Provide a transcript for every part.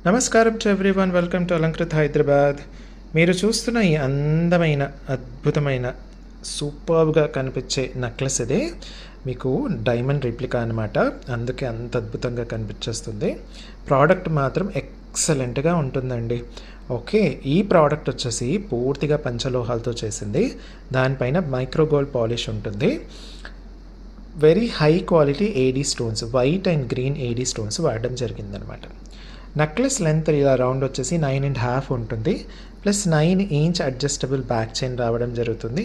నమస్కారం to everyone, welcome to Alankrit Hyderabad. మీరు చూస్తున్న ఈ అందమైన అద్భుతమైన సూపర్గా కనిపించే నెక్లెస్ ఇది మీకు డైమండ్ రిప్లికా అనమాట. అందుకే అంత అద్భుతంగా కనిపించేస్తుంది. ప్రోడక్ట్ మాత్రం ఎక్సలెంట్గా ఉంటుందండి. ఓకే, ఈ ప్రోడక్ట్ వచ్చేసి పూర్తిగా పంచలోహాలతో చేసింది. దానిపైన మైక్రో గోల్డ్ పాలిష్ ఉంటుంది. Very high quality AD stones, white and green AD stones వాడడం జరిగిందనమాట. నెక్లెస్ లెంత్ ఇలా రౌండ్ వచ్చేసి 9.5 ఉంటుంది. Plus 9 inch adjustable back chain రావడం జరుగుతుంది.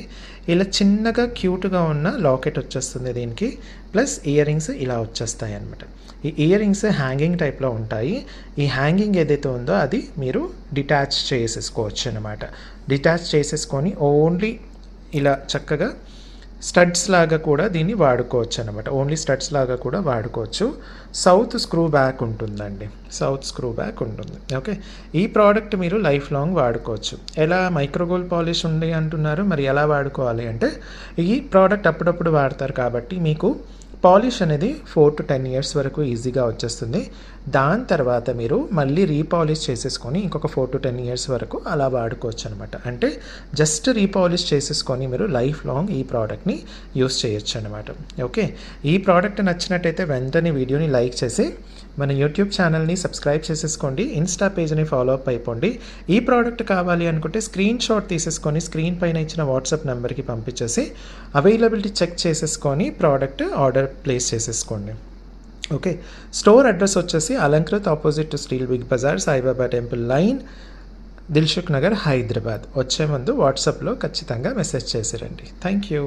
ఇలా చిన్నగా క్యూట్గా ఉన్న లాకెట్ వచ్చేస్తుంది దీనికి. ప్లస్ ఇయర్ రింగ్స్ ఇలా వచ్చేస్తాయి అనమాట. ఈ ఇయర్ రింగ్స్ హ్యాంగింగ్ టైప్లో ఉంటాయి. ఈ హ్యాంగింగ్ ఏదైతే ఉందో అది మీరు డిటాచ్ చేసేసుకోవచ్చు అనమాట. డిటాచ్ చేసేసుకొని ఓన్లీ ఇలా చక్కగా స్టడ్స్ లాగా కూడా దీన్ని వాడుకోవచ్చు అనమాట. ఓన్లీ స్టడ్స్ లాగా కూడా వాడుకోవచ్చు. సౌత్ స్క్రూ బ్యాక్ ఉంటుందండి, సౌత్ స్క్రూ బ్యాక్ ఉంటుంది. ఓకే, ఈ ప్రోడక్ట్ మీరు లైఫ్ లాంగ్ వాడుకోవచ్చు. ఎలా మైక్రోగోల్డ్ పాలిష్ ఉంది అంటున్నారు, మరి ఎలా వాడుకోవాలి అంటే ఈ ప్రోడక్ట్ అప్పుడప్పుడు వాడతారు కాబట్టి మీకు పాలిష్ అనేది 4 to 10 years వరకు ఈజీగా వచ్చేస్తుంది. దాని తర్వాత మీరు మళ్ళీ రీపాలిష్ చేసేసుకొని ఇంకొక 4 to 10 years వరకు అలా వాడుకోవచ్చు అనమాట. అంటే జస్ట్ రీపాలిష్ చేసేసుకొని మీరు లైఫ్ లాంగ్ ఈ ప్రోడక్ట్ని యూస్ చేయొచ్చు అనమాట. ఓకే, ఈ ప్రోడక్ట్ నచ్చినట్టయితే వెంటనే వీడియోని లైక్ చేసి మన యూట్యూబ్ ఛానల్ని సబ్స్క్రైబ్ చేసేసుకోండి. ఇన్స్టా పేజ్ని ఫాలో అప్ అయిపోండి. ఈ ప్రోడక్ట్ కావాలి అనుకుంటే స్క్రీన్ షాట్ తీసేసుకొని స్క్రీన్ పైన ఇచ్చిన వాట్సాప్ నెంబర్కి పంపించేసి అవైలబిలిటీ చెక్ చేసేసుకొని ప్రోడక్ట్ ఆర్డర్ ప్లేస్ చేసేసుకోండి. ఓకే, స్టోర్ అడ్రస్ వచ్చేసి Alankrit opposite to steel Big Bazaar, Saibaba temple line, Dilsukh Nagar, Hyderabad. వచ్చే ముందు వాట్సాప్లో ఖచ్చితంగా మెసేజ్ చేసిరండి. Thank you.